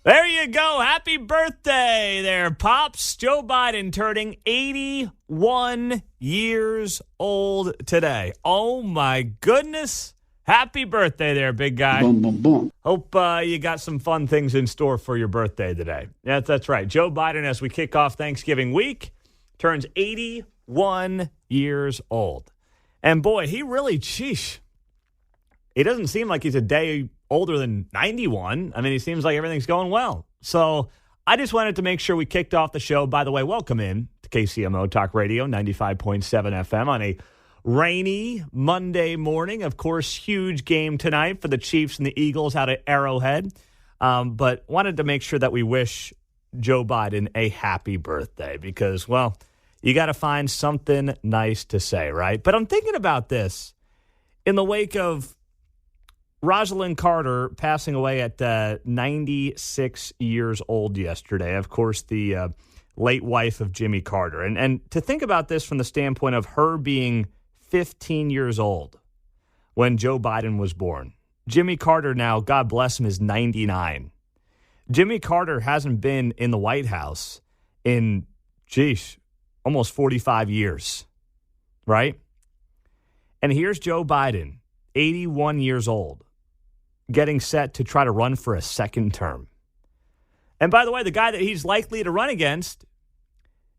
There you go. Happy birthday there, Pops. Joe Biden turning 81 years old today. Oh, my goodness. Happy birthday there, big guy. Boom, boom, boom. Hope you got some fun things in store for your birthday today. That's right. Joe Biden, as we kick off Thanksgiving week, turns 81 years old. And, boy, he really, sheesh. It doesn't seem like he's a day older than 91. I mean, he seems like everything's going well. So I just wanted to make sure we kicked off the show. By the way, welcome in to KCMO Talk Radio, 95.7 FM on a rainy Monday morning. Of course, huge game tonight for the Chiefs and the Eagles out at Arrowhead. But wanted to make sure that we wish Joe Biden a happy birthday because, well, you got to find something nice to say, right? But I'm thinking about this in the wake of Rosalind Carter passing away at 96 years old yesterday. Of course, the late wife of Jimmy Carter. And to think about this from the standpoint of her being 15 years old when Joe Biden was born. Jimmy Carter now, God bless him, is 99. Jimmy Carter hasn't been in the White House in, almost 45 years, right? And here's Joe Biden, 81 years old, getting set to try to run for a second term. And by the way, the guy that he's likely to run against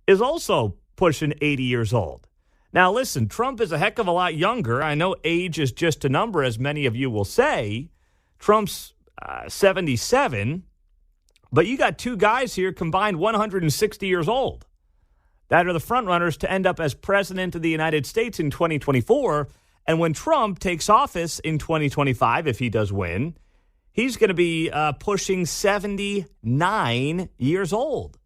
is also pushing 80 years old. Now, listen, Trump is a heck of a lot younger. I know age is just a number, as many of you will say. Trump's 77, but you got two guys here combined 160 years old that are the frontrunners to end up as president of the United States in 2024. And when Trump takes office in 2025, if he does win, he's going to be pushing 79 years old.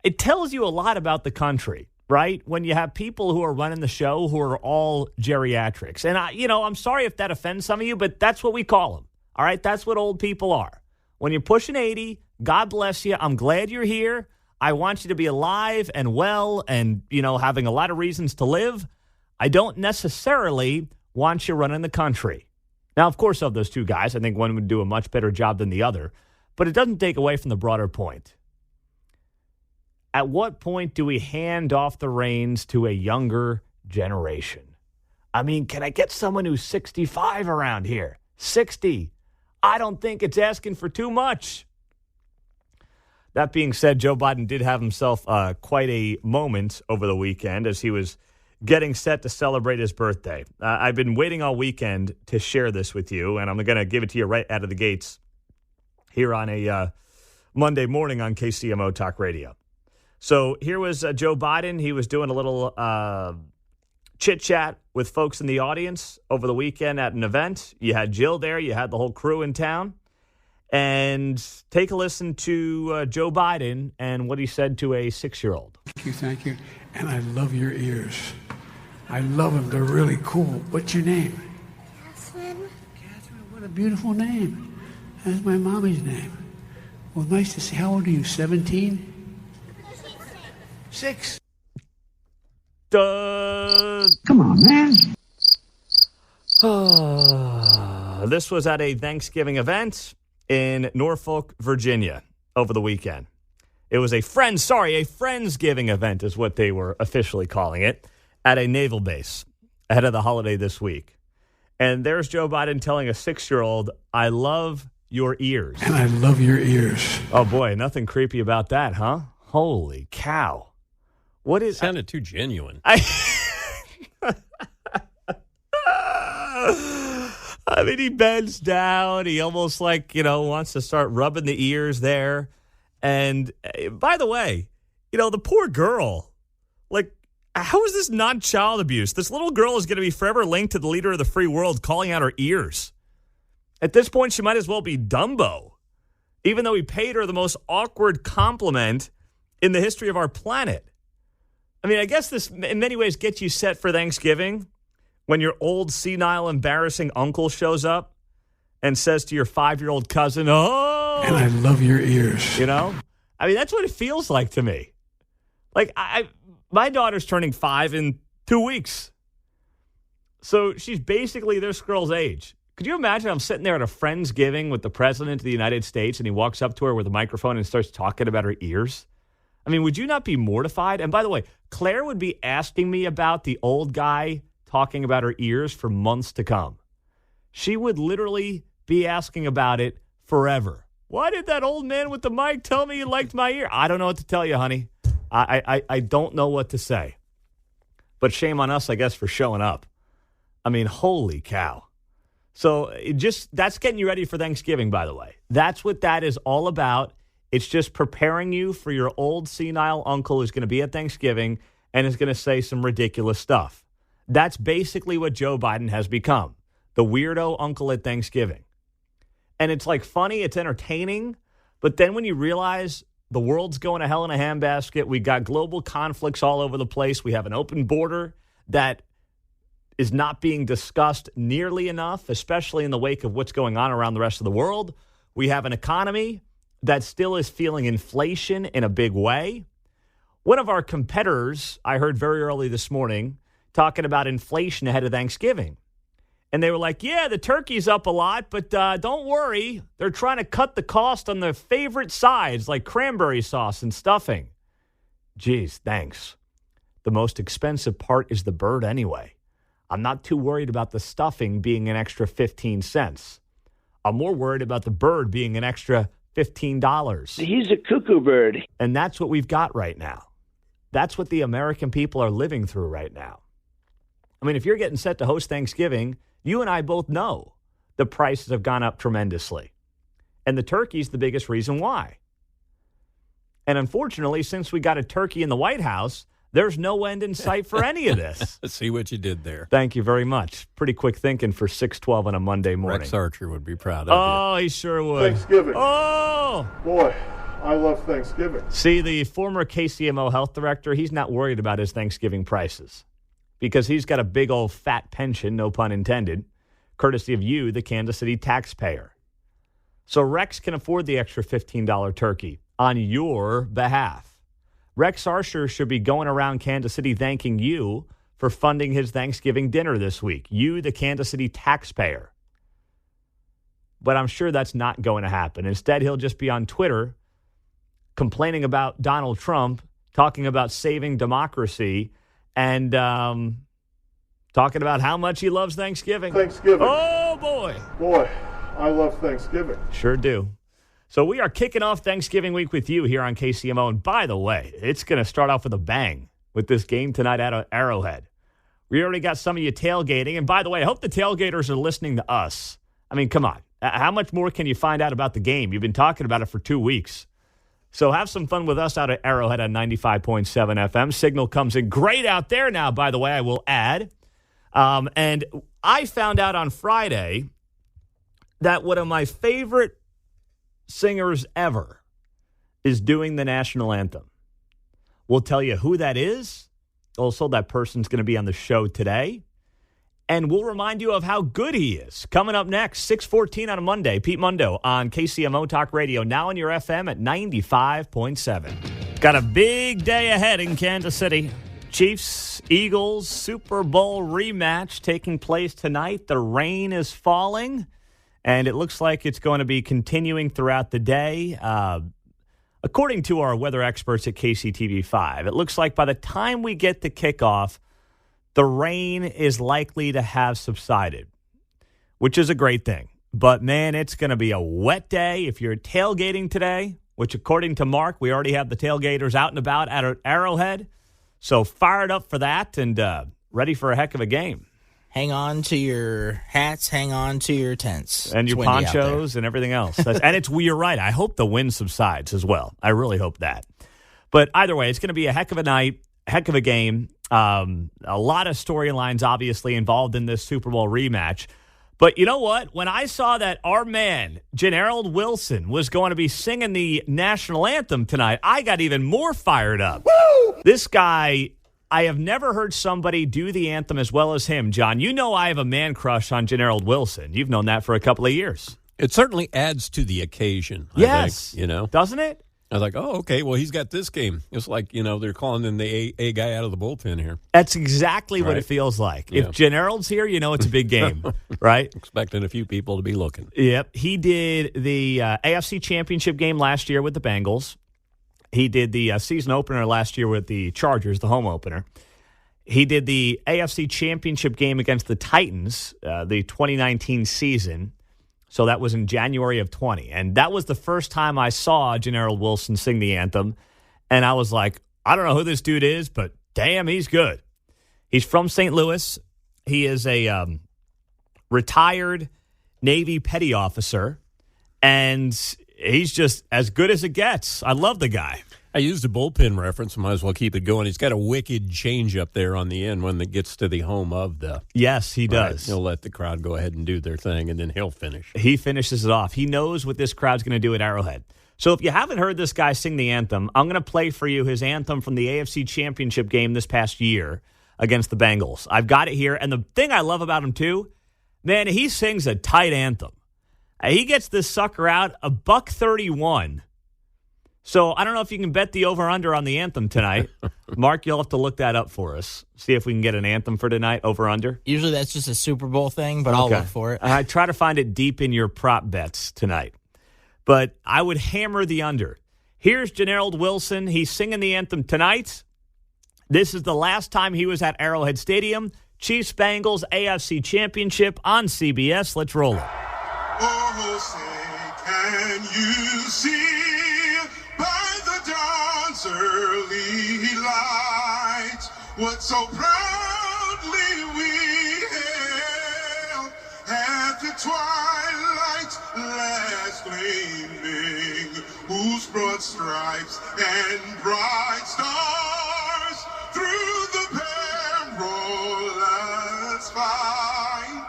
It tells you a lot about the country, right? When you have people who are running the show who are all geriatrics. And, I'm sorry if that offends some of you, but that's what we call them, all right? That's what old people are. When you're pushing 80, God bless you. I'm glad you're here. I want you to be alive and well and, having a lot of reasons to live. I don't necessarily want you running the country. Now, of course, of those two guys, I think one would do a much better job than the other. But it doesn't take away from the broader point. At what point do we hand off the reins to a younger generation? I mean, can I get someone who's 65 around here? 60. I don't think it's asking for too much. That being said, Joe Biden did have himself quite a moment over the weekend as he was getting set to celebrate his birthday. I've been waiting all weekend to share this with you, and I'm going to give it to you right out of the gates here on a Monday morning on KCMO Talk Radio. So here was Joe Biden. He was doing a little chit-chat with folks in the audience over the weekend at an event. You had Jill there. You had the whole crew in town. And take a listen to Joe Biden and what he said to a 6-year-old. Thank you. And I love your ears. I love them. They're really cool. What's your name? Catherine. Catherine, what a beautiful name. That's my mommy's name. Well, nice to see. How old are you, 17? 6. Come on, man. This was at a Thanksgiving event in Norfolk, Virginia, over the weekend. It was a Friendsgiving event is what they were officially calling it, at a naval base ahead of the holiday this week. And there's Joe Biden telling a 6-year-old, I love your ears. And I love your ears. Oh, boy, nothing creepy about that, huh? Holy cow. What is... Sounded too genuine. I mean, he bends down. He almost wants to start rubbing the ears there. And by the way, the poor girl, how is this not child abuse? This little girl is going to be forever linked to the leader of the free world calling out her ears. At this point, she might as well be Dumbo, even though he paid her the most awkward compliment in the history of our planet. I mean, I guess this in many ways gets you set for Thanksgiving. When your old, senile, embarrassing uncle shows up and says to your 5-year-old cousin, oh. And I love your ears. I mean, that's what it feels like to me. My daughter's turning 5 in 2 weeks. So she's basically this girl's age Could you imagine I'm sitting there at a Friendsgiving with the President of the United States, and he walks up to her with a microphone and starts talking about her ears? I mean, would you not be mortified? And by the way, Claire would be asking me about the old guy talking about her ears for months to come. She would literally be asking about it forever. Why did that old man with the mic tell me he liked my ear? I don't know what to tell you, honey. I don't know what to say. But shame on us, I guess, for showing up. I mean, holy cow. So that's getting you ready for Thanksgiving, by the way. That's what that is all about. It's just preparing you for your old senile uncle who's going to be at Thanksgiving and is going to say some ridiculous stuff. That's basically what Joe Biden has become, the weirdo uncle at Thanksgiving. And it's like funny, it's entertaining, but then when you realize the world's going to hell in a handbasket, we got global conflicts all over the place, we have an open border that is not being discussed nearly enough, especially in the wake of what's going on around the rest of the world. We have an economy that still is feeling inflation in a big way. One of our competitors, I heard very early this morning, talking about inflation ahead of Thanksgiving. And they were like, yeah, the turkey's up a lot, but don't worry. They're trying to cut the cost on their favorite sides like cranberry sauce and stuffing. Geez, thanks. The most expensive part is the bird anyway. I'm not too worried about the stuffing being an extra 15 cents. I'm more worried about the bird being an extra $15. He's a cuckoo bird. And that's what we've got right now. That's what the American people are living through right now. I mean, if you're getting set to host Thanksgiving, you and I both know the prices have gone up tremendously. And the turkey's the biggest reason why. And unfortunately, since we got a turkey in the White House, there's no end in sight for any of this. See what you did there. Thank you very much. Pretty quick thinking for 6:12 on a Monday morning. Rex Archer would be proud of you. Oh, he sure would. Thanksgiving. Oh! Boy, I love Thanksgiving. See, the former KCMO health director, he's not worried about his Thanksgiving prices because he's got a big old fat pension, no pun intended, courtesy of you, the Kansas City taxpayer. So Rex can afford the extra $15 turkey on your behalf. Rex Archer should be going around Kansas City thanking you for funding his Thanksgiving dinner this week. You, the Kansas City taxpayer. But I'm sure that's not going to happen. Instead, he'll just be on Twitter complaining about Donald Trump, talking about saving democracy, and talking about how much he loves Thanksgiving. Thanksgiving. Oh, boy. Boy, I love Thanksgiving. Sure do. So we are kicking off Thanksgiving week with you here on KCMO. And by the way, it's going to start off with a bang with this game tonight at Arrowhead. We already got some of you tailgating. And by the way, I hope the tailgaters are listening to us. I mean, come on. How much more can you find out about the game? You've been talking about it for 2 weeks. So have some fun with us out at Arrowhead on 95.7 FM. Signal comes in great out there now, by the way, I will add. And I found out on Friday that one of my favorite singers ever is doing the national anthem. We'll tell you who that is. Also, that person's going to be on the show today. And we'll remind you of how good he is. Coming up next, 6:14 on a Monday. Pete Mundo on KCMO Talk Radio, now on your FM at 95.7. Got a big day ahead in Kansas City. Chiefs, Eagles, Super Bowl rematch taking place tonight. The rain is falling. And it looks like it's going to be continuing throughout the day. According to our weather experts at KCTV5, it looks like by the time we get to kickoff, the rain is likely to have subsided, which is a great thing. But, man, it's going to be a wet day. If you're tailgating today, which according to Mark, we already have the tailgaters out and about at Arrowhead. So fired up for that and ready for a heck of a game. Hang on to your hats, hang on to your tents. And your ponchos and everything else. And you're right. I hope the wind subsides as well. I really hope that. But either way, it's going to be a heck of a night, heck of a game. A lot of storylines obviously involved in this Super Bowl rematch. But you know what? When I saw that our man, Generald Wilson, was going to be singing the national anthem tonight, I got even more fired up. Woo! This guy, I have never heard somebody do the anthem as well as him, John. You know I have a man crush on Generald Wilson. You've known that for a couple of years. It certainly adds to the occasion, yes. I think, you know. Doesn't it? I was like, oh, okay, well, he's got this game. It's like, they're calling in the A guy out of the bullpen here. That's exactly what Right. it feels like. Yeah. If Generald's here, it's a big game, right? Expecting a few people to be looking. Yep. He did the AFC Championship game last year with the Bengals. He did the season opener last year with the Chargers, the home opener. He did the AFC Championship game against the Titans, the 2019 season. So that was in January of 20. And that was the first time I saw Generald Wilson sing the anthem. And I was like, I don't know who this dude is, but damn, he's good. He's from St. Louis. He is a retired Navy petty officer. And he's just as good as it gets. I love the guy. I used a bullpen reference. Might as well keep it going. He's got a wicked change up there on the end when it gets to the home of the. Yes, he does. Right. He'll let the crowd go ahead and do their thing, and then he'll finish. He finishes it off. He knows what this crowd's going to do at Arrowhead. So if you haven't heard this guy sing the anthem, I'm going to play for you his anthem from the AFC Championship game this past year against the Bengals. I've got it here. And the thing I love about him, too, man, he sings a tight anthem. He gets this sucker out $131. So I don't know if you can bet the over-under on the anthem tonight. Mark, you'll have to look that up for us. See if we can get an anthem for tonight, over-under. Usually that's just a Super Bowl thing, but I'll look for it. I try to find it deep in your prop bets tonight. But I would hammer the under. Here's Generald Wilson. He's singing the anthem tonight. This is the last time he was at Arrowhead Stadium. Chiefs Bengals AFC Championship on CBS. Let's roll it. Oh, say, can you see by the dawn's early light what so proudly we hailed at the twilight's last gleaming, whose broad stripes and bright stars through the perilous fight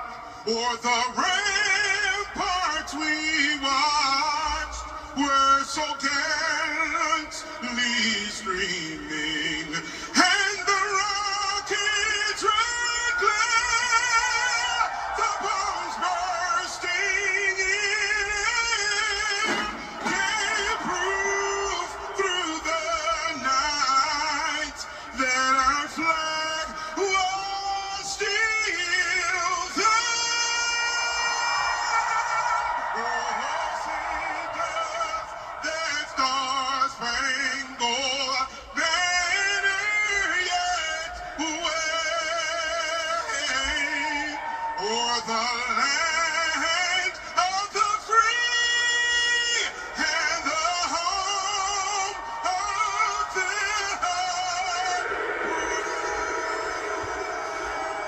o'er the ramparts we watched were so gallantly streaming, and the rockets red glare, the bombs bursting in, gave proof through the night that our flag was still there. That star-spangled banner yet wave o'er the land of the free and the home of the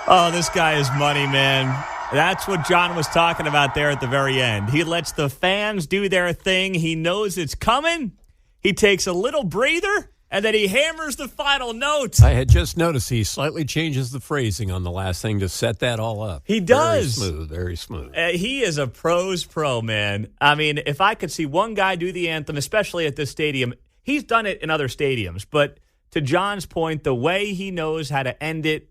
Oh, this guy is money, man. That's what John was talking about there at the very end. He lets the fans do their thing. He knows it's coming. He takes a little breather, and then he hammers the final note. I had just noticed he slightly changes the phrasing on the last thing to set that all up. He does. Very smooth, very smooth. He is a pro's pro, man. I mean, if I could see one guy do the anthem, especially at this stadium, he's done it in other stadiums. But to John's point, the way he knows how to end it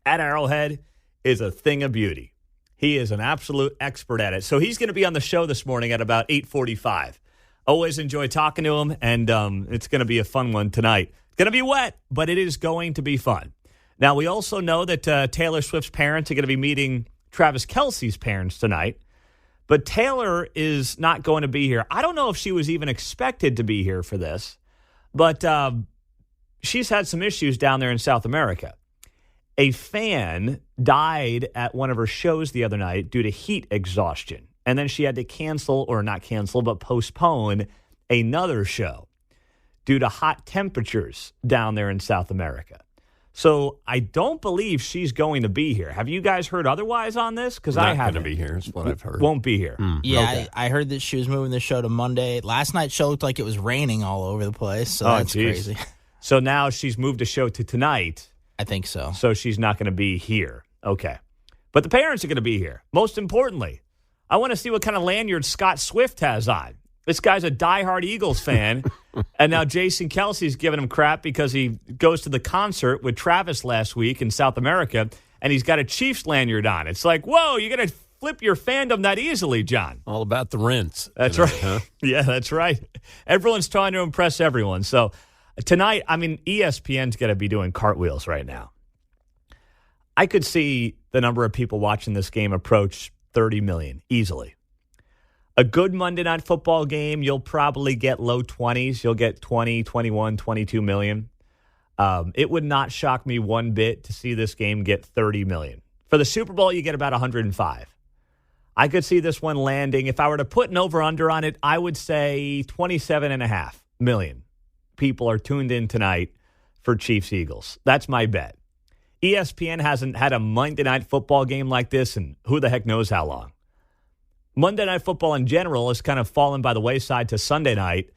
at Arrowhead is a thing of beauty. He is an absolute expert at it. So he's going to be on the show this morning at about 8:45. Always enjoy talking to him, and it's going to be a fun one tonight. It's going to be wet, but it is going to be fun. Now, we also know that Taylor Swift's parents are going to be meeting Travis Kelce's parents tonight, but Taylor is not going to be here. I don't know if she was even expected to be here for this, but she's had some issues down there in South America. A fan died at one of her shows the other night due to heat exhaustion. And then she had to cancel, or not cancel, but postpone another show due to hot temperatures down there in South America. So I don't believe she's going to be here. Have you guys heard otherwise on this? Because I haven't. Not going to be here is what I've heard. Won't be here. Yeah, Okay. I heard that she was moving the show to Monday. Last night's show looked like it was raining all over the place, so that's geez. crazy. So now she's moved a show to tonight. I think so. So she's not going to be here. Okay. But the parents are going to be here. Most importantly, I want to see what kind of lanyard Scott Swift has on. This guy's a diehard Eagles fan. And now Jason Kelce's giving him crap because he goes to the concert with Travis last week in South America, and he's got a Chiefs lanyard on. It's like, whoa, you're going to flip your fandom that easily, John. All about the rents. That's tonight, right. Huh? Yeah, that's right. Everyone's trying to impress everyone. So tonight, I mean, ESPN's going to be doing cartwheels right now. I could see the number of people watching this game approach 30 million easily. A good Monday Night Football game, you'll probably get low 20s. You'll get 20, 21, 22 million. It would not shock me one bit to see this game get 30 million. For the Super Bowl, you get about 105. I could see this one landing. If I were to put an over-under on it, I would say 27.5 million people are tuned in tonight for Chiefs-Eagles. That's my bet. ESPN hasn't had a Monday Night Football game like this in who the heck knows how long. Monday Night Football in general has kind of fallen by the wayside to Sunday night,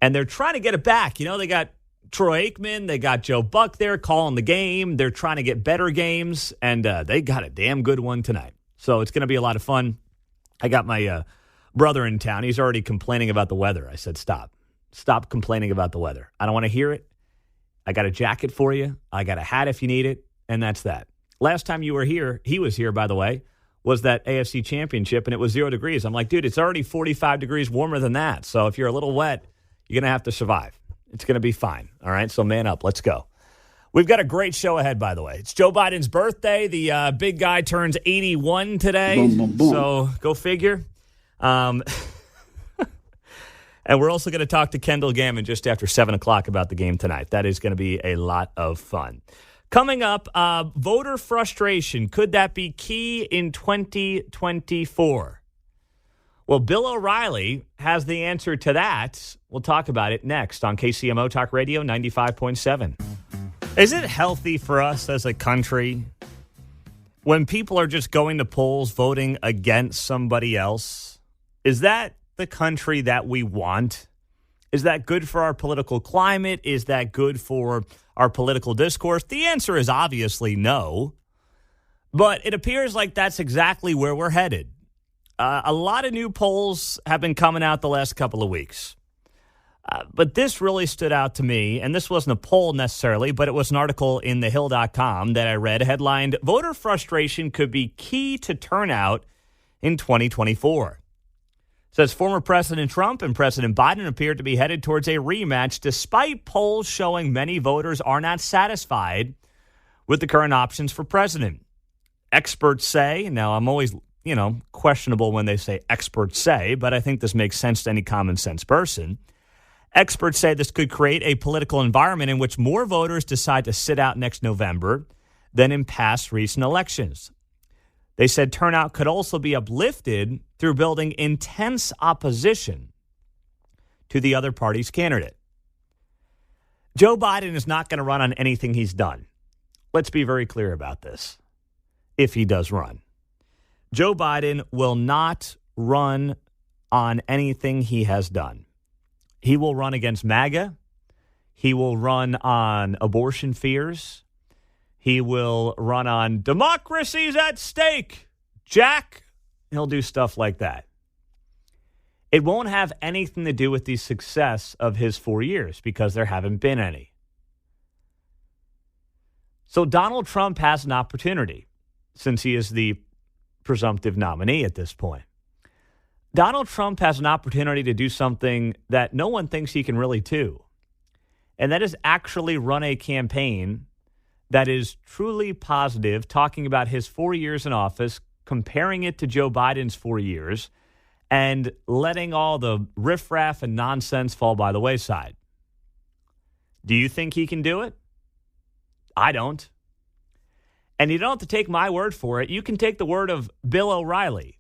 and they're trying to get it back. You know, they got Troy Aikman, they got Joe Buck there calling the game. They're trying to get better games, and they got a damn good one tonight. So it's going to be a lot of fun. I got my brother in town. He's already complaining about the weather. I said, stop. Stop complaining about the weather. I don't want to hear it. I got a jacket for you. I got a hat if you need it. And that's that. Last time you were here, he was here, by the way, was that AFC Championship, and it was 0 degrees. I'm like, dude, it's already 45 degrees warmer than that. So if you're a little wet, you're going to have to survive. It's going to be fine. All right, so man up. Let's go. We've got a great show ahead, by the way. It's Joe Biden's birthday. The big guy turns 81 today. Boom, boom, boom. So go figure. And we're also going to talk to Kendall Gammon just after 7 o'clock about the game tonight. That is going to be a lot of fun. Coming up, voter frustration. Could that be key in 2024? Well, Bill O'Reilly has the answer to that. We'll talk about it next on KCMO Talk Radio 95.7. Is it healthy for us as a country when people are just going to polls voting against somebody else? Is that the country that we want? Is that good for our political climate? Is that good for our political discourse? The answer is obviously no. But it appears like that's exactly where we're headed. A lot of new polls have been coming out the last couple of weeks. But this really stood out to me, and this wasn't a poll necessarily, but it was an article in thehill.com that I read headlined, "Voter Frustration Could Be Key to Turnout in 2024." It says former President Trump and President Biden appear to be headed towards a rematch despite polls showing many voters are not satisfied with the current options for president. Experts say, now I'm always, questionable when they say experts say, but I think this makes sense to any common sense person. Experts say this could create a political environment in which more voters decide to sit out next November than in past recent elections. They said turnout could also be uplifted through building intense opposition to the other party's candidate. Joe Biden is not going to run on anything he's done. Let's be very clear about this, if he does run. Joe Biden will not run on anything he has done. He will run against MAGA. He will run on abortion fears. He will run on democracy's at stake, Jack. He'll do stuff like that. It won't have anything to do with the success of his 4 years because there haven't been any. So Donald Trump has an opportunity since he is the presumptive nominee at this point. Donald Trump has an opportunity to do something that no one thinks he can really do, and that is actually run a campaign that is truly positive, talking about his 4 years in office, comparing it to Joe Biden's 4 years, and letting all the riffraff and nonsense fall by the wayside. Do you think he can do it? I don't. And you don't have to take my word for it. You can take the word of Bill O'Reilly,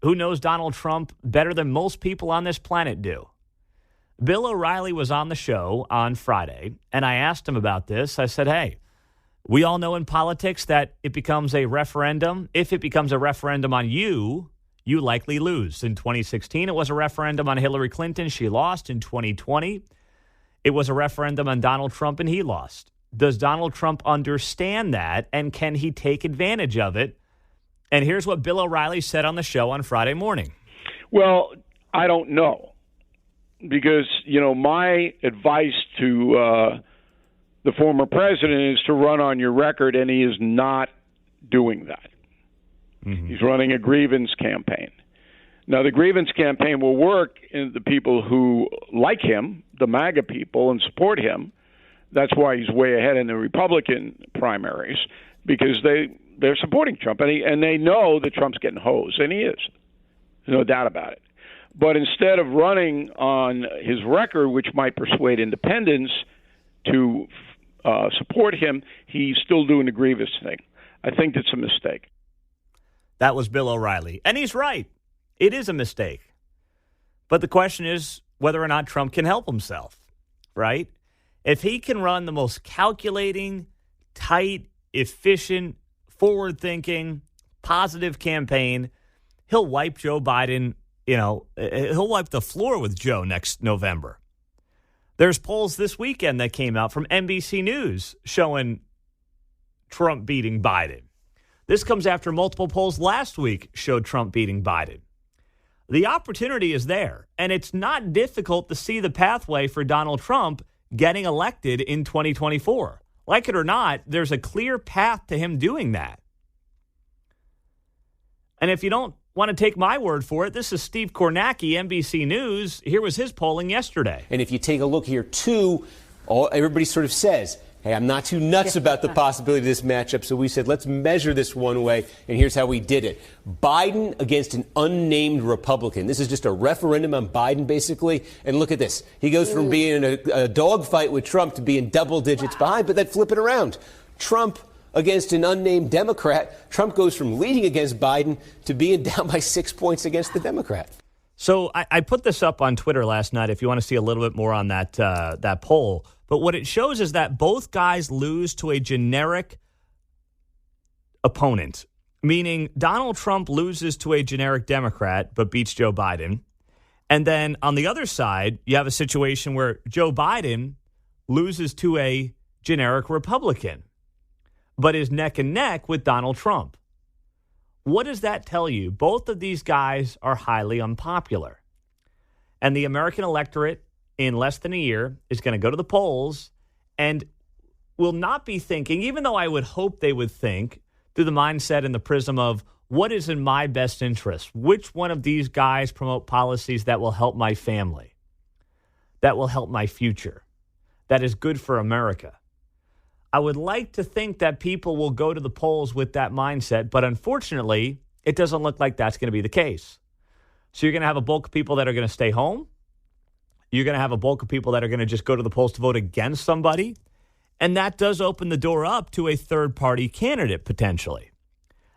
who knows Donald Trump better than most people on this planet do. Bill O'Reilly was on the show on Friday, and I asked him about this. I said, hey, we all know in politics that it becomes a referendum. If it becomes a referendum on you, you likely lose. In 2016, it was a referendum on Hillary Clinton. She lost. In 2020, it was a referendum on Donald Trump, and he lost. Does Donald Trump understand that, and can he take advantage of it? And here's what Bill O'Reilly said on the show on Friday morning. Well, I don't know, because, my advice to the former president is to run on your record, and he is not doing that. He's running a grievance campaign. Now, the grievance campaign will work in the people who like him, the MAGA people, and support him. That's why he's way ahead in the Republican primaries, because they're supporting Trump, and they know that Trump's getting hosed, and he is. There's no doubt about it. But instead of running on his record, which might persuade independents to support him, he's still doing the grievous thing. I think it's a mistake. That was Bill O'Reilly. And he's right. It is a mistake. But the question is whether or not Trump can help himself, right? If he can run the most calculating, tight, efficient, forward-thinking, positive campaign, he'll wipe Joe Biden, he'll wipe the floor with Joe next November. There's polls this weekend that came out from NBC News showing Trump beating Biden. This comes after multiple polls last week showed Trump beating Biden. The opportunity is there, and it's not difficult to see the pathway for Donald Trump getting elected in 2024. Like it or not, there's a clear path to him doing that. And if you don't want to take my word for it, this is Steve Kornacki, NBC News. Here was his polling yesterday. And if you take a look here, too, everybody sort of says, hey, I'm not too nuts about the possibility of this matchup, so we said, let's measure this one way, and here's how we did it. Biden against an unnamed Republican. This is just a referendum on Biden, basically. And look at this. He goes from being in a dogfight with Trump to being double digits behind, but then flip it around. Trump against an unnamed Democrat. Trump goes from leading against Biden to being down by 6 points against the Democrat. So I put this up on Twitter last night if you want to see a little bit more on that poll. But what it shows is that both guys lose to a generic opponent, meaning Donald Trump loses to a generic Democrat but beats Joe Biden. And then on the other side, you have a situation where Joe Biden loses to a generic Republican but is neck and neck with Donald Trump. What does that tell you? Both of these guys are highly unpopular. And the American electorate in less than a year is going to go to the polls and will not be thinking, even though I would hope they would think, through the mindset and the prism of what is in my best interest? Which one of these guys promote policies that will help my family, that will help my future, that is good for America? I would like to think that people will go to the polls with that mindset, but unfortunately, it doesn't look like that's going to be the case. So you're going to have a bulk of people that are going to stay home. You're going to have a bulk of people that are going to just go to the polls to vote against somebody. And that does open the door up to a third-party candidate, potentially.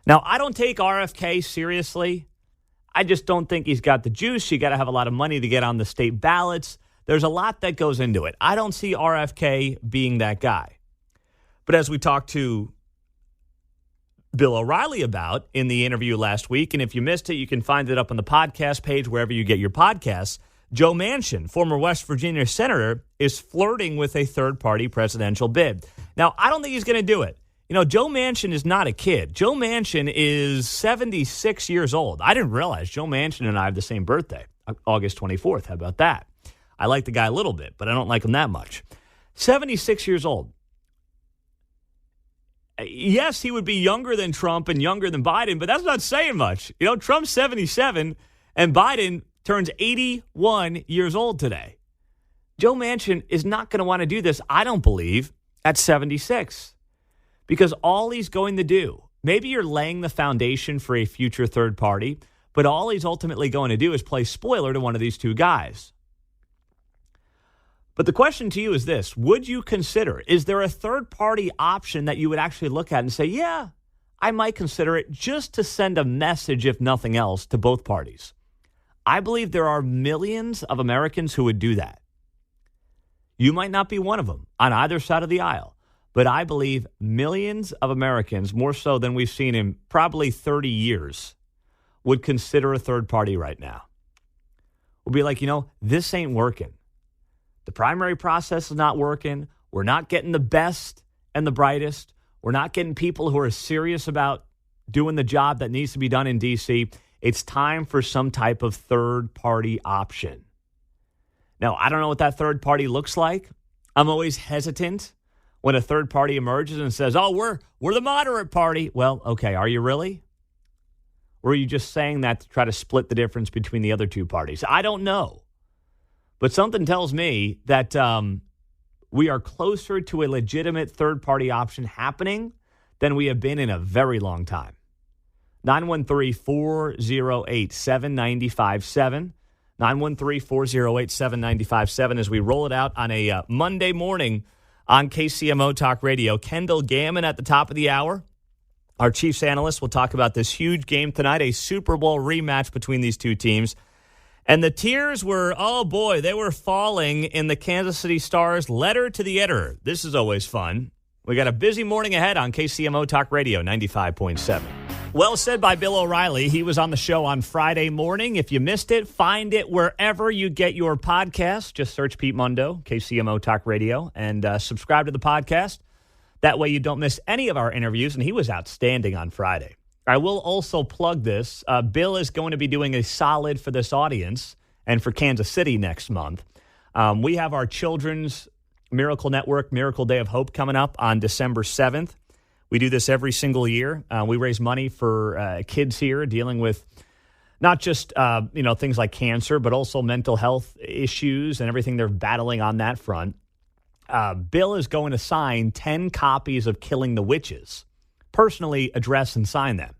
Now, I don't take RFK seriously. I just don't think he's got the juice. You got to have a lot of money to get on the state ballots. There's a lot that goes into it. I don't see RFK being that guy. But as we talked to Bill O'Reilly about in the interview last week, and if you missed it, you can find it up on the podcast page wherever you get your podcasts, Joe Manchin, former West Virginia senator, is flirting with a third-party presidential bid. Now, I don't think he's going to do it. Joe Manchin is not a kid. Joe Manchin is 76 years old. I didn't realize Joe Manchin and I have the same birthday, August 24th. How about that? I like the guy a little bit, but I don't like him that much. 76 years old. Yes, he would be younger than Trump and younger than Biden, but that's not saying much. Trump's 77 and Biden turns 81 years old today. Joe Manchin is not going to want to do this, I don't believe, at 76. Because all he's going to do, maybe you're laying the foundation for a future third party, but all he's ultimately going to do is play spoiler to one of these two guys. But the question to you is this: would you consider, is there a third-party option that you would actually look at and say, yeah, I might consider it, just to send a message, if nothing else, to both parties? I believe there are millions of Americans who would do that. You might not be one of them on either side of the aisle, but I believe millions of Americans, more so than we've seen in probably 30 years, would consider a third party right now. Would be like, this ain't working. The primary process is not working. We're not getting the best and the brightest. We're not getting people who are serious about doing the job that needs to be done in D.C. It's time for some type of third-party option. Now, I don't know what that third party looks like. I'm always hesitant when a third party emerges and says, oh, we're the moderate party. Well, okay, are you really? Or are you just saying that to try to split the difference between the other two parties? I don't know. But something tells me that we are closer to a legitimate third-party option happening than we have been in a very long time. 913-408-7957. 913-408-7957 as we roll it out on a Monday morning on KCMO Talk Radio. Kendall Gammon at the top of the hour. Our Chiefs analyst will talk about this huge game tonight, a Super Bowl rematch between these two teams. And the tears were, oh boy, they were falling in the Kansas City Stars' letter to the editor. This is always fun. We got a busy morning ahead on KCMO Talk Radio 95.7. Well said by Bill O'Reilly. He was on the show on Friday morning. If you missed it, find it wherever you get your podcast. Just search Pete Mundo, KCMO Talk Radio, and subscribe to the podcast. That way you don't miss any of our interviews, and he was outstanding on Friday. I will also plug this. Bill is going to be doing a solid for this audience and for Kansas City next month. We have our Children's Miracle Network Miracle Day of Hope coming up on December 7th. We do this every single year. We raise money for kids here dealing with not just things like cancer, but also mental health issues and everything they're battling on that front. Bill is going to sign 10 copies of Killing the Witches, personally address and sign them.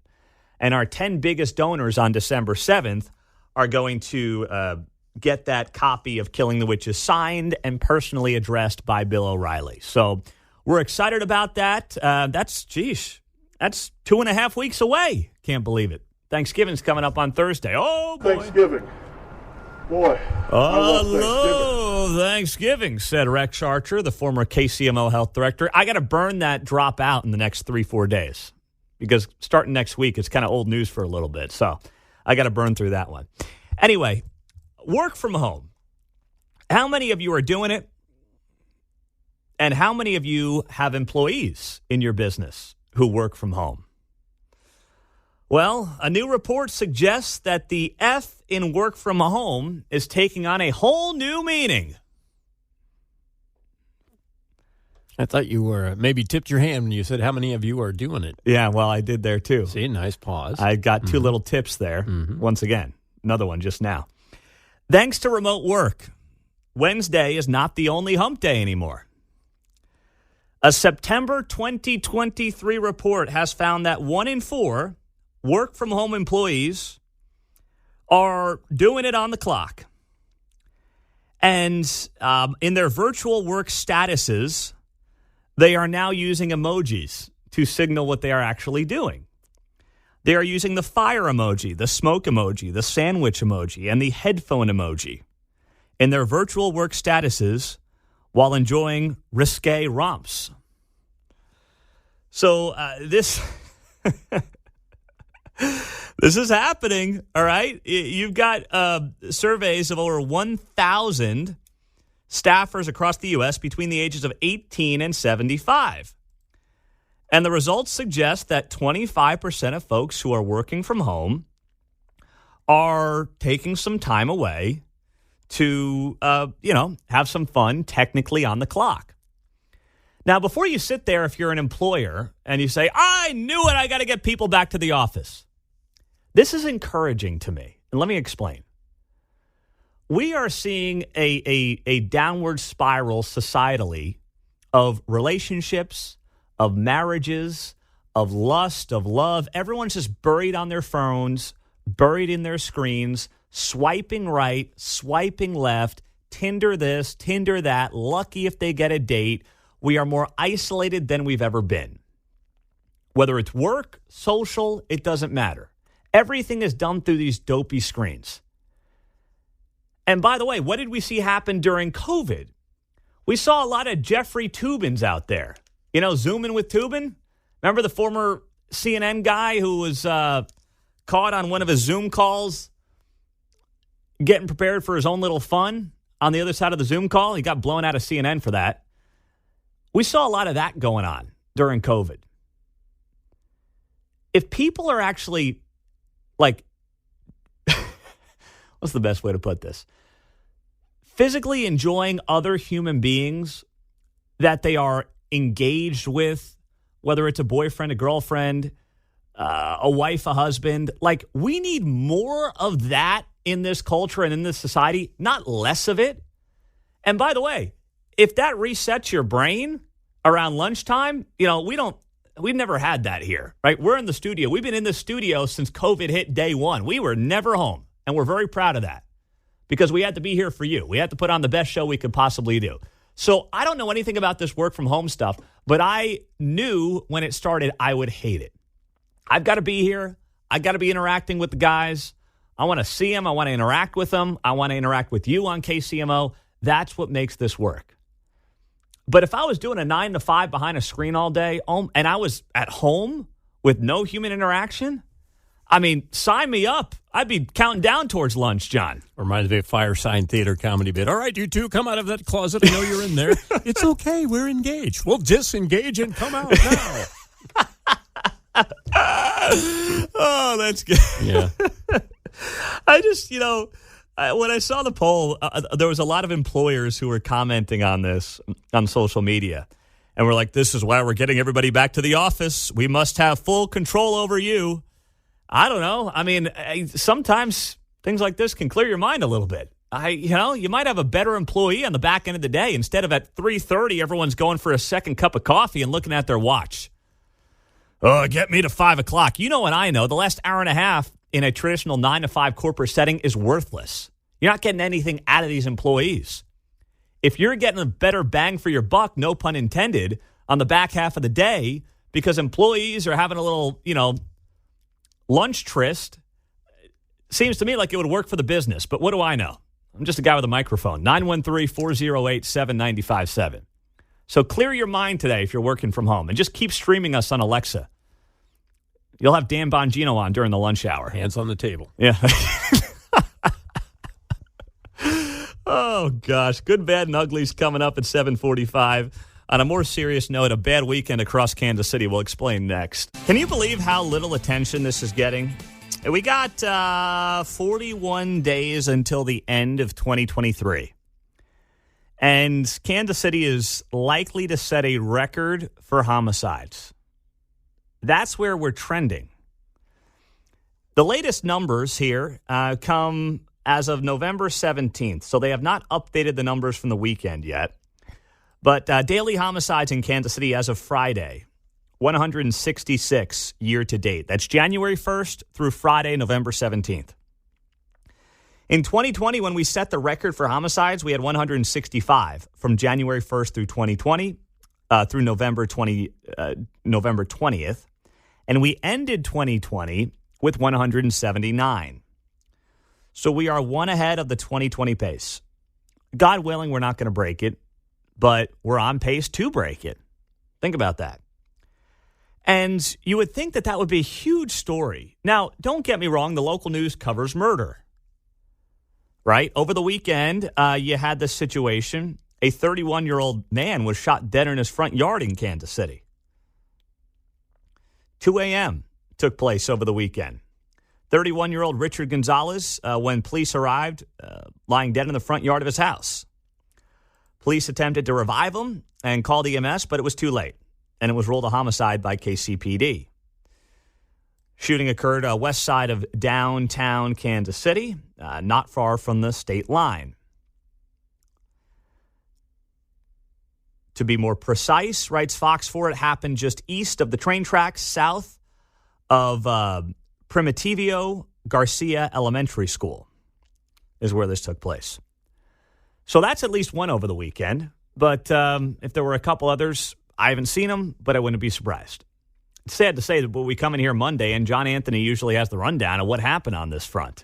And our 10 biggest donors on December 7th are going to get that copy of Killing the Witches signed and personally addressed by Bill O'Reilly. So we're excited about that. That's 2.5 weeks away. Can't believe it. Thanksgiving's coming up on Thursday. Oh, boy. Thanksgiving. Boy, I love Thanksgiving, said Rex Archer, the former KCMO health director. I got to burn that drop out in the next 3-4 days because starting next week, it's kind of old news for a little bit. So I got to burn through that one. Anyway, work from home. How many of you are doing it? And how many of you have employees in your business who work from home? Well, a new report suggests that the F in work from home is taking on a whole new meaning. I thought you were maybe tipped your hand when you said how many of you are doing it. Yeah, well, I did there too. See, nice pause. I got two little tips there. Once again, another one just now. Thanks to remote work, Wednesday is not the only hump day anymore. A September 2023 report has found that 1 in 4 work-from-home employees are doing it on the clock. And in their virtual work statuses, they are now using emojis to signal what they are actually doing. They are using the fire emoji, the smoke emoji, the sandwich emoji, and the headphone emoji in their virtual work statuses while enjoying risque romps. So this is happening, all right? You've got surveys of over 1,000 staffers across the U.S. between the ages of 18 and 75. And the results suggest that 25% of folks who are working from home are taking some time away to, have some fun technically on the clock. Now, before you sit there, if you're an employer and you say, I knew it, I got to get people back to the office. This is encouraging to me. And let me explain. We are seeing a downward spiral societally of relationships, of marriages, of lust, of love. Everyone's just buried on their phones, buried in their screens, swiping right, swiping left, Tinder this, Tinder that, lucky if they get a date. We are more isolated than we've ever been. Whether it's work, social, it doesn't matter. Everything is done through these dopey screens. And by the way, what did we see happen during COVID? We saw a lot of Jeffrey Toobins out there. You know, zooming with Toobin? Remember the former CNN guy who was caught on one of his Zoom calls getting prepared for his own little fun on the other side of the Zoom call? He got blown out of CNN for that. We saw a lot of that going on during COVID. If people are actually, what's the best way to put this? Physically enjoying other human beings that they are engaged with, whether it's a boyfriend, a girlfriend, a wife, a husband. Like, we need more of that in this culture and in this society, not less of it. And by the way, if that resets your brain around lunchtime, we've never had that here, right? We're in the studio. We've been in the studio since COVID hit day one. We were never home, and we're very proud of that because we had to be here for you. We had to put on the best show we could possibly do. So I don't know anything about this work from home stuff, but I knew when it started I would hate it. I've got to be here. I've got to be interacting with the guys. I want to see them. I want to interact with them. I want to interact with you on KCMO. That's what makes this work. But if I was doing a 9 to 5 behind a screen all day and I was at home with no human interaction, I mean, sign me up. I'd be counting down towards lunch, John. Reminds me of Firesign Theater comedy bit. All right, you two, come out of that closet. I know you're in there. It's okay. We're engaged. We'll disengage and come out now. Oh, that's good. Yeah. I just, when I saw the poll, there was a lot of employers who were commenting on this on social media. And we're like, this is why we're getting everybody back to the office. We must have full control over you. I don't know. I mean, sometimes things like this can clear your mind a little bit. You might have a better employee on the back end of the day. Instead of at 3:30, everyone's going for a second cup of coffee and looking at their watch. Oh, get me to 5 o'clock. You know what I know. The last hour and a half in a traditional 9 to 5 corporate setting is worthless. You're not getting anything out of these employees. If you're getting a better bang for your buck, no pun intended, on the back half of the day because employees are having a little, lunch tryst, seems to me like it would work for the business. But what do I know? I'm just a guy with a microphone. 913-408-7957. So clear your mind today if you're working from home and just keep streaming us on Alexa. You'll have Dan Bongino on during the lunch hour. Hands on the table. Yeah. Oh, gosh. Good, bad, and ugly's coming up at 7:45. On a more serious note, a bad weekend across Kansas City. We'll explain next. Can you believe how little attention this is getting? We got 41 days until the end of 2023. And Kansas City is likely to set a record for homicides. That's where we're trending. The latest numbers here come as of November 17th, so they have not updated the numbers from the weekend yet. But daily homicides in Kansas City as of Friday, 166 year to date. That's January 1st through Friday, November 17th. In 2020, when we set the record for homicides, we had 165 from January 1st through 2020 through November 20th. And we ended 2020 with 179. So we are one ahead of the 2020 pace. God willing, we're not going to break it, but we're on pace to break it. Think about that. And you would think that would be a huge story. Now, don't get me wrong, the local news covers murder. Right? Over the weekend, you had this situation. A 31-year-old man was shot dead in his front yard in Kansas City. 2 a.m. took place over the weekend. 31-year-old Richard Gonzalez, when police arrived, lying dead in the front yard of his house. Police attempted to revive him and called EMS, but it was too late, and it was ruled a homicide by KCPD. Shooting occurred west side of downtown Kansas City, not far from the state line. To be more precise, writes Fox 4, it happened just east of the train tracks, south of Primitivio Garcia Elementary School is where this took place. So that's at least one over the weekend. But if there were a couple others, I haven't seen them, but I wouldn't be surprised. It's sad to say that we come in here Monday and John Anthony usually has the rundown of what happened on this front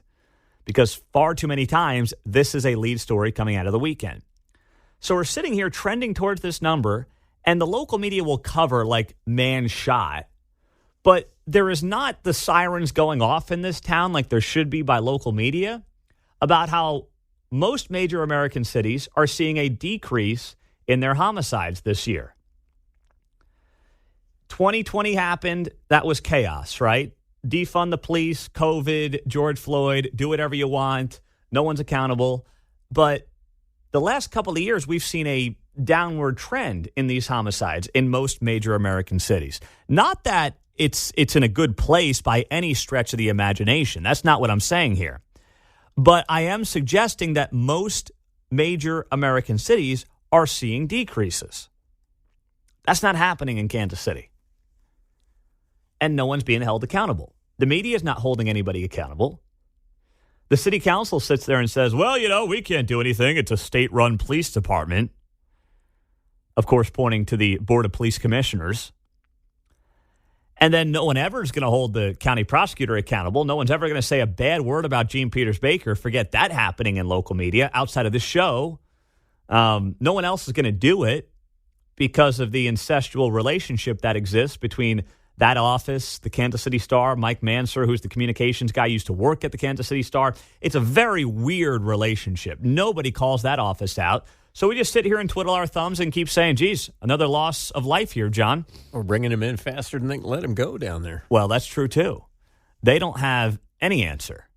because far too many times this is a lead story coming out of the weekend. So we're sitting here trending towards this number and the local media will cover like man shot, but there is not the sirens going off in this town like there should be by local media about how most major American cities are seeing a decrease in their homicides this year. 2020 happened. That was chaos, right? Defund the police, COVID, George Floyd, do whatever you want. No one's accountable. But the last couple of years, we've seen a downward trend in these homicides in most major American cities. Not that it's in a good place by any stretch of the imagination. That's not what I'm saying here. But I am suggesting that most major American cities are seeing decreases. That's not happening in Kansas City. And no one's being held accountable. The media is not holding anybody accountable. The city council sits there and says, well, we can't do anything. It's a state-run police department. Of course, pointing to the Board of Police Commissioners. And then no one ever is going to hold the county prosecutor accountable. No one's ever going to say a bad word about Gene Peters Baker. Forget that happening in local media outside of this show. No one else is going to do it because of the incestual relationship that exists between that office, the Kansas City Star, Mike Manser, who's the communications guy, used to work at the Kansas City Star. It's a very weird relationship. Nobody calls that office out. So we just sit here and twiddle our thumbs and keep saying, geez, another loss of life here, John. We're bringing him in faster than they can let him go down there. Well, that's true, too. They don't have any answer.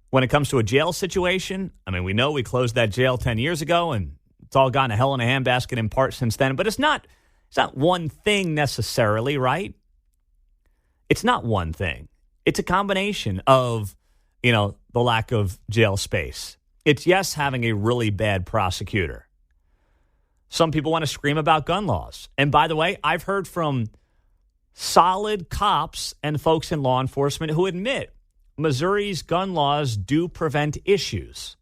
When it comes to a jail situation, I mean, we know we closed that jail 10 years ago, and it's all gone to hell in a handbasket in part since then. But it's not one thing necessarily, right? It's not one thing. It's a combination of, the lack of jail space. It's, yes, having a really bad prosecutor. Some people want to scream about gun laws. And by the way, I've heard from solid cops and folks in law enforcement who admit Missouri's gun laws do prevent issues.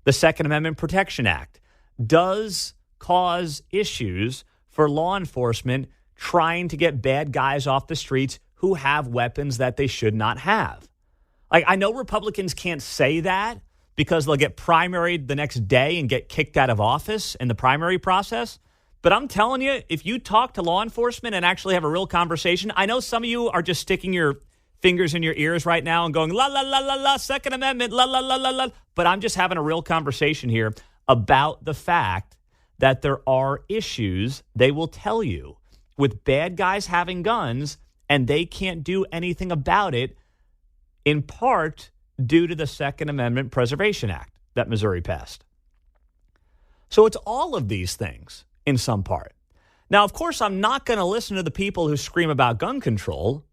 The Second Amendment Protection Act does cause issues for law enforcement trying to get bad guys off the streets who have weapons that they should not have. I know Republicans can't say that, because they'll get primaried the next day and get kicked out of office in the primary process. But I'm telling you, if you talk to law enforcement and actually have a real conversation, I know some of you are just sticking your fingers in your ears right now and going, la, la, la, la, la, Second Amendment, la, la, la, la, la. But I'm just having a real conversation here about the fact that there are issues, they will tell you, with bad guys having guns, and they can't do anything about it, in part due to the Second Amendment Preservation Act that Missouri passed. So it's all of these things in some part. Now, of course, I'm not going to listen to the people who scream about gun control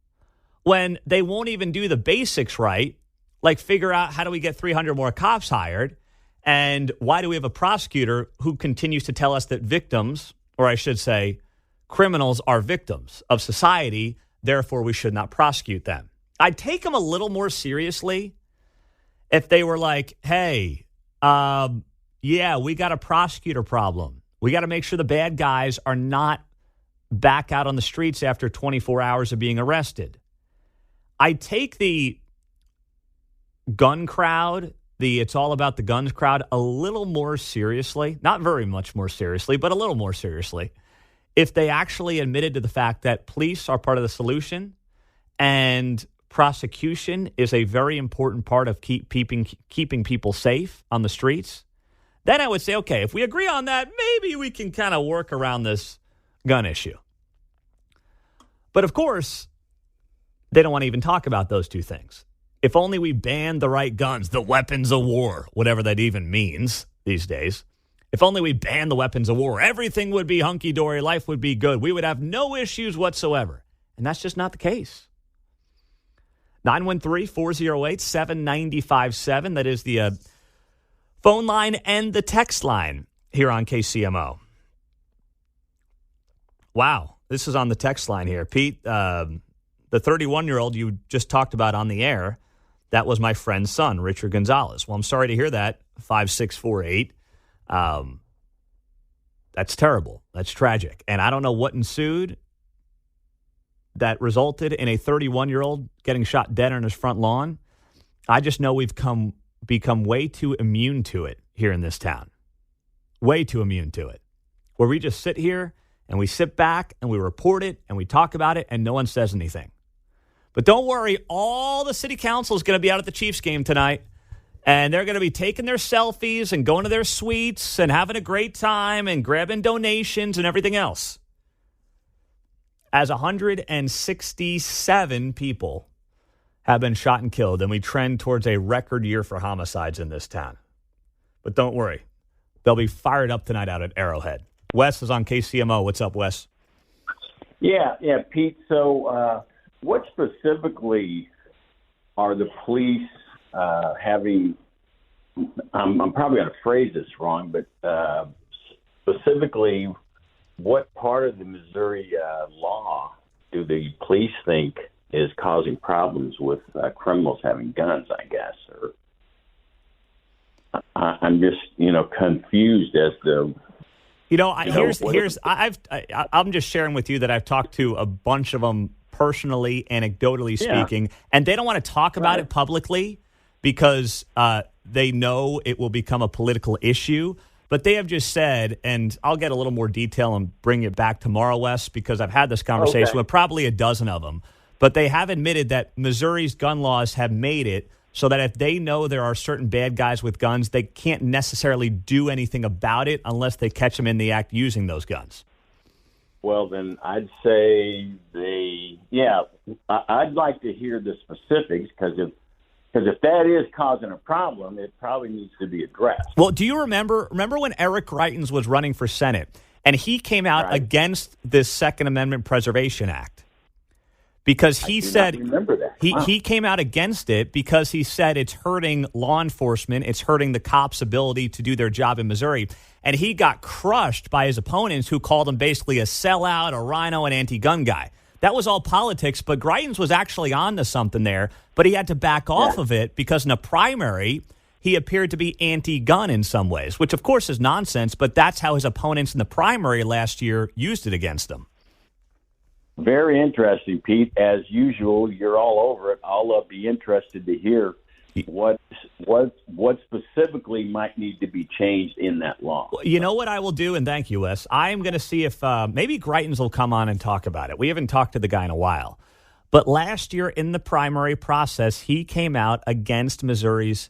when they won't even do the basics right, like figure out how do we get 300 more cops hired, and why do we have a prosecutor who continues to tell us that victims, or I should say criminals, are victims of society, therefore we should not prosecute them. I'd take them a little more seriously if they were like, hey, we got a prosecutor problem. We got to make sure the bad guys are not back out on the streets after 24 hours of being arrested. I take the gun crowd, the it's all about the guns crowd, a little more seriously, not very much more seriously, but a little more seriously, if they actually admitted to the fact that police are part of the solution and prosecution is a very important part of keeping people safe on the streets, then I would say, okay, if we agree on that, maybe we can kind of work around this gun issue. But of course, they don't want to even talk about those two things. If only we banned the right guns, the weapons of war, whatever that even means these days. If only we banned the weapons of war, everything would be hunky-dory, life would be good. We would have no issues whatsoever. And that's just not the case. 913-408-7957. That is the phone line and the text line here on KCMO. Wow, this is on the text line here. Pete, the 31-year-old you just talked about on the air, that was my friend's son, Richard Gonzalez. Well, I'm sorry to hear that, 5648. That's terrible. That's tragic. And I don't know what ensued that resulted in a 31-year-old getting shot dead on his front lawn. I just know we've become way too immune to it here in this town. Way too immune to it. Where we just sit here and we sit back and we report it and we talk about it and no one says anything. But don't worry, all the city council is going to be out at the Chiefs game tonight. And they're going to be taking their selfies and going to their suites and having a great time and grabbing donations and everything else. As 167 people have been shot and killed, and we trend towards a record year for homicides in this town. But don't worry. They'll be fired up tonight out at Arrowhead. Wes is on KCMO. What's up, Wes? Yeah, Pete. So, what specifically are the police having? I'm probably going to phrase this wrong, but specifically, what part of the Missouri law do the police think is causing problems with criminals having guns? I guess, or I'm just confused as to. I'm just sharing with you that I've talked to a bunch of them personally, anecdotally speaking, and they don't want to talk about it publicly because they know it will become a political issue. But they have just said, and I'll get a little more detail and bring it back tomorrow, Wes, because I've had this conversation with probably a dozen of them. But they have admitted that Missouri's gun laws have made it so that if they know there are certain bad guys with guns, they can't necessarily do anything about it unless they catch them in the act using those guns. Well, then I'd say I'd like to hear the specifics because if that is causing a problem, it probably needs to be addressed. Well, do you remember when Eric Greitens was running for Senate and he came out against this Second Amendment Preservation Act? Because he said he came out against it because he said it's hurting law enforcement, it's hurting the cops' ability to do their job in Missouri. And he got crushed by his opponents who called him basically a sellout, a rhino, an anti-gun guy. That was all politics, but Greitens was actually on to something there, but he had to back off of it because in a primary, he appeared to be anti-gun in some ways, which of course is nonsense, but that's how his opponents in the primary last year used it against him. Very interesting, Pete. As usual, you're all over it. I'll be interested to hear what specifically might need to be changed in that law. You know what I will do, and thank you, Wes. I'm going to see if maybe Greitens will come on and talk about it. We haven't talked to the guy in a while. But last year in the primary process, he came out against Missouri's,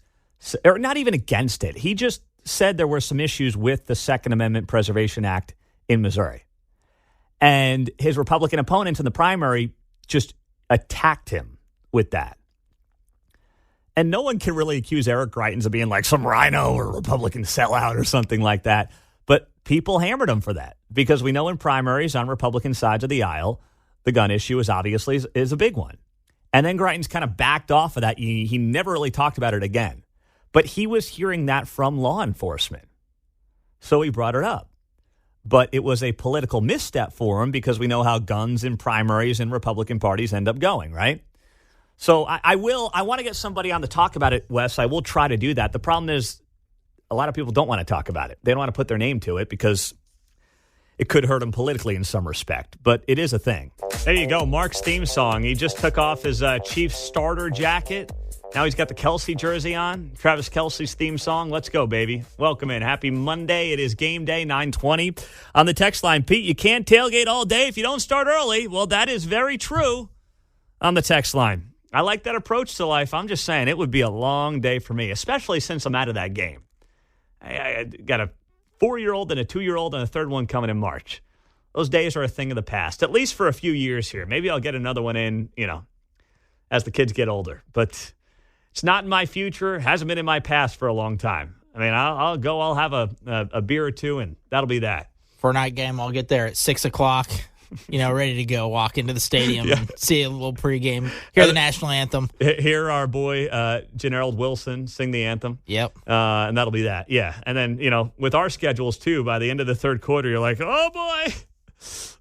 or not even against it. He just said there were some issues with the Second Amendment Preservation Act in Missouri. And his Republican opponents in the primary just attacked him with that. And no one can really accuse Eric Greitens of being like some rhino or Republican sellout or something like that. But people hammered him for that because we know in primaries on Republican sides of the aisle, the gun issue is obviously is a big one. And then Greitens kind of backed off of that. He never really talked about it again. But he was hearing that from law enforcement. So he brought it up. But it was a political misstep for him because we know how guns in primaries and Republican parties end up going, right? So I want to get somebody on to talk about it, Wes. I will try to do that. The problem is a lot of people don't want to talk about it. They don't want to put their name to it because it could hurt them politically in some respect. But it is a thing. There you go, Mark's theme song. He just took off his Chiefs starter jacket. Now he's got the Kelsey jersey on. Travis Kelsey's theme song. Let's go, baby. Welcome in. Happy Monday. It is game day, 9:20. On the text line, Pete, you can't tailgate all day if you don't start early. Well, that is very true on the text line. I like that approach to life. I'm just saying it would be a long day for me, especially since I'm out of that game. I got a 4-year-old and a 2-year-old and a third one coming in March. Those days are a thing of the past, at least for a few years here. Maybe I'll get another one in, as the kids get older. But it's not in my future. Hasn't been in my past for a long time. I mean, I'll go. I'll have a beer or two, and that'll be that. For a night game, I'll get there at 6 o'clock, ready to go. Walk into the stadium and see a little pregame. Hear the national anthem. Hear our boy, Generald Wilson, sing the anthem. Yep. And that'll be that. Yeah. And then, with our schedules, too, by the end of the third quarter, you're like, oh, boy.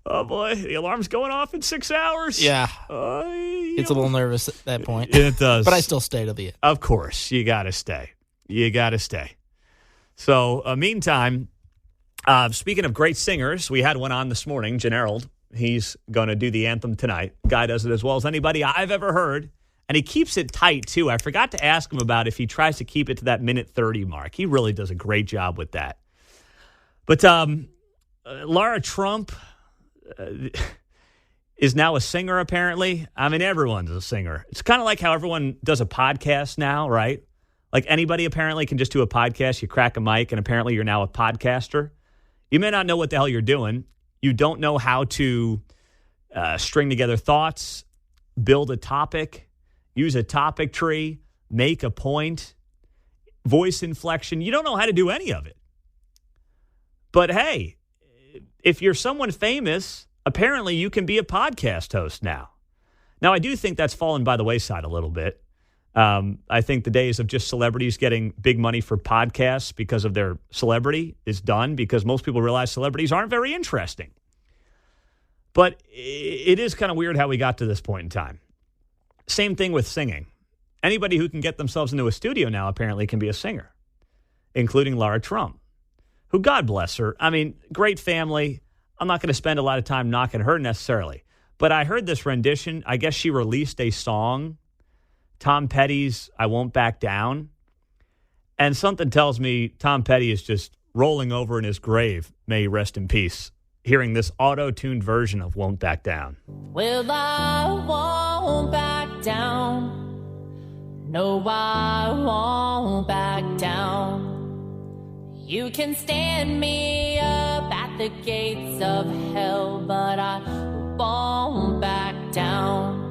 Oh, boy, the alarm's going off in 6 hours. Yeah. It's a little nervous at that point. It does. But I still stay to the end. Of course. You got to stay. So, meantime, speaking of great singers, we had one on this morning, Generald. He's going to do the anthem tonight. Guy does it as well as anybody I've ever heard. And he keeps it tight, too. I forgot to ask him about if he tries to keep it to that minute 30 mark. He really does a great job with that. But Lara Trump is now a singer, apparently. I mean, everyone's a singer. It's kind of like how everyone does a podcast now, right? Like anybody apparently can just do a podcast. You crack a mic, and apparently you're now a podcaster. You may not know what the hell you're doing. You don't know how to string together thoughts, build a topic, use a topic tree, make a point, voice inflection. You don't know how to do any of it. But hey, if you're someone famous, apparently you can be a podcast host now. Now, I do think that's fallen by the wayside a little bit. I think the days of just celebrities getting big money for podcasts because of their celebrity is done, because most people realize celebrities aren't very interesting. But it is kind of weird how we got to this point in time. Same thing with singing. Anybody who can get themselves into a studio now apparently can be a singer, including Lara Trump, who, God bless her. I mean, great family. I'm not going to spend a lot of time knocking her necessarily. But I heard this rendition. I guess she released a song, Tom Petty's I Won't Back Down. And something tells me Tom Petty is just rolling over in his grave. May he rest in peace. Hearing this auto-tuned version of Won't Back Down. Well, I won't back down. No, I won't back down. You can stand me up at the gates of hell, but I won't back down.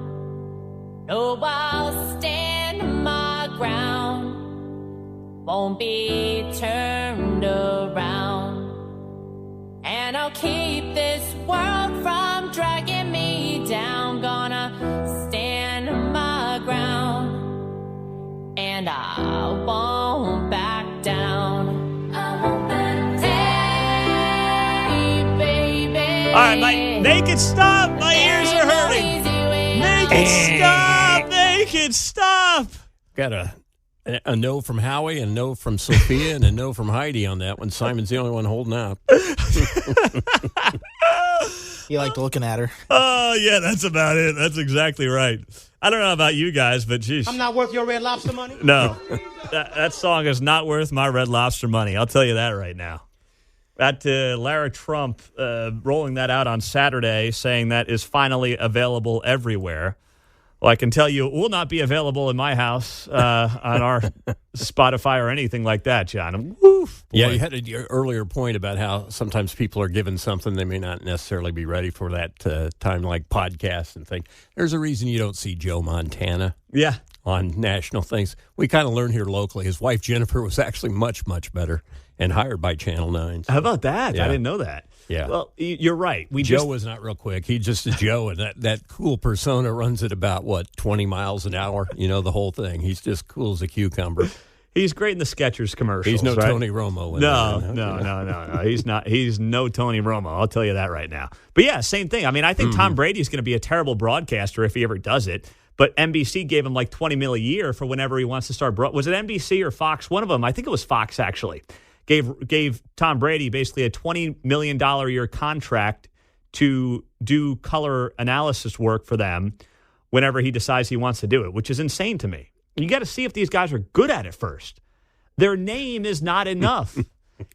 No, I'll stand my ground. Won't be turned around. And I'll keep this world from dragging me down. Gonna stand my ground. And I won't back down. I won't back down. Hey, baby. All right, make it stop. My ears are hurting. Make it stop. Make it stop. Got a no from Howie, and a no from Sophia, and a no from Heidi on that one. Simon's the only one holding out. You liked looking at her. Oh, yeah, that's about it. That's exactly right. I don't know about you guys, but geez. I'm not worth your Red Lobster money? No. That song is not worth my Red Lobster money. I'll tell you that right now. That Lara Trump rolling that out on Saturday, saying that is finally available everywhere. Well, I can tell you it will not be available in my house on our Spotify or anything like that, John. Woof, yeah, you had your earlier point about how sometimes people are given something they may not necessarily be ready for that time, like podcasts and things. There's a reason you don't see Joe Montana on national things. We kind of learned here locally. His wife, Jennifer, was actually much, much better and hired by Channel 9. So. How about that? Yeah. I didn't know that. Yeah. Well, you're right. Joe was not real quick. He's just a Joe, and that cool persona runs at about, 20 miles an hour? You know, the whole thing. He's just cool as a cucumber. He's great in the Skechers commercials. He's no right? Tony Romo. No. He's not. He's no Tony Romo. I'll tell you that right now. But yeah, same thing. I mean, I think Tom Brady is going to be a terrible broadcaster if he ever does it. But NBC gave him like $20 million a year for whenever he wants to start. Was it NBC or Fox? One of them. I think it was Fox, actually. Gave Tom Brady basically a $20 million a year contract to do color analysis work for them whenever he decides he wants to do it, which is insane to me. You got to see if these guys are good at it first. Their name is not enough.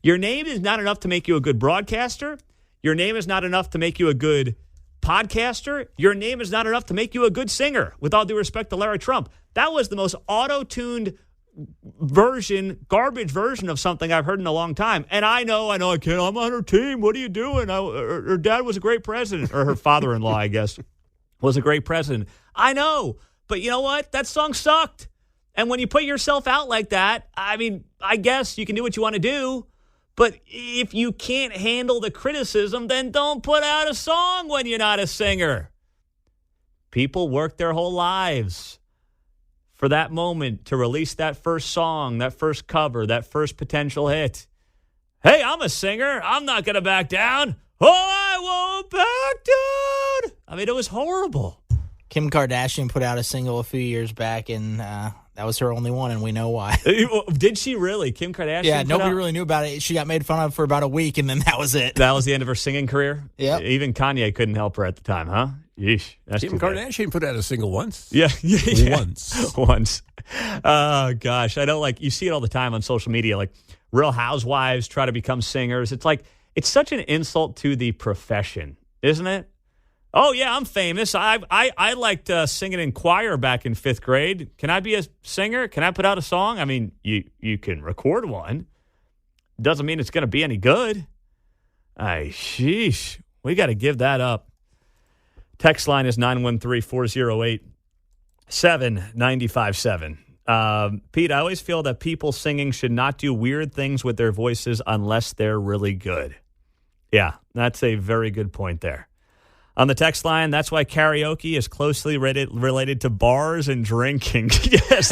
Your name is not enough to make you a good broadcaster. Your name is not enough to make you a good podcaster. Your name is not enough to make you a good singer, with all due respect to Lara Trump. That was the most auto-tuned garbage version of something I've heard in a long time. And I know I can't. I'm on her team. What are you doing? Her dad was a great president, or her father-in-law, I guess, was a great president. I know, but you know what? That song sucked. And when you put yourself out like that, I mean, I guess you can do what you want to do, but if you can't handle the criticism, then don't put out a song when you're not a singer. People work their whole lives for that moment to release that first song, that first cover, that first potential hit. Hey, I'm a singer. I'm not going to back down. Oh, I won't back down. I mean, it was horrible. Kim Kardashian put out a single a few years back, and that was her only one, and we know why. Did she really? Kim Kardashian? Yeah, nobody really knew about it. She got made fun of for about a week, and then that was it. That was the end of her singing career? Yeah. Even Kanye couldn't help her at the time, huh? Yeesh. That's Kim Kardashian put out a single once. Yeah. Once. Oh, gosh. I know, you see it all the time on social media, Real Housewives try to become singers. It's such an insult to the profession, isn't it? Oh, yeah, I'm famous. I liked singing in choir back in 5th grade. Can I be a singer? Can I put out a song? I mean, you can record one. Doesn't mean it's going to be any good. Sheesh. We got to give that up. Text line is 913-408-7957. Pete, I always feel that people singing should not do weird things with their voices unless they're really good. Yeah, that's a very good point there. On the text line, that's why karaoke is closely related to bars and drinking. Yes,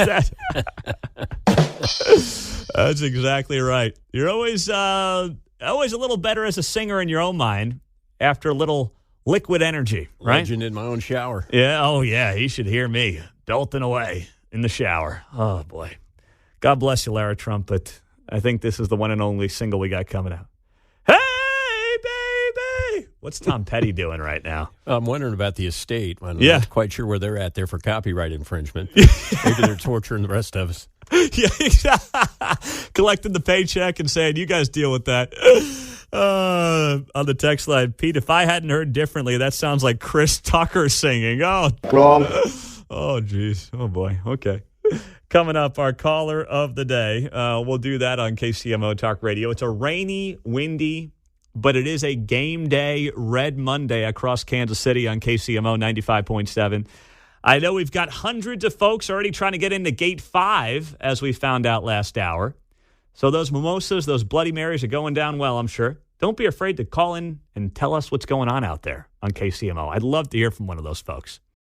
that's exactly right. You're always a little better as a singer in your own mind after a little liquid energy, right? Legend in my own shower. Yeah, oh yeah, he should hear me belting away in the shower. Oh, boy. God bless you, Lara Trump, but I think this is the one and only single we got coming out. Hey, baby! What's Tom Petty doing right now? I'm wondering about the estate. I'm not quite sure where they're at there for copyright infringement. Maybe they're torturing the rest of us. Yeah, collecting the paycheck and saying, you guys deal with that. On the text line, Pete, if I hadn't heard differently, that sounds like Chris Tucker singing. Oh, Wrong. Oh, geez. Oh, boy. Okay. Coming up, our caller of the day. We'll do that on KCMO Talk Radio. It's a rainy, windy, but it is a game day Red Monday across Kansas City on KCMO 95.7. I know we've got hundreds of folks already trying to get into Gate 5, as we found out last hour. So those mimosas, those Bloody Marys are going down well, I'm sure. Don't be afraid to call in and tell us what's going on out there on KCMO. I'd love to hear from one of those folks.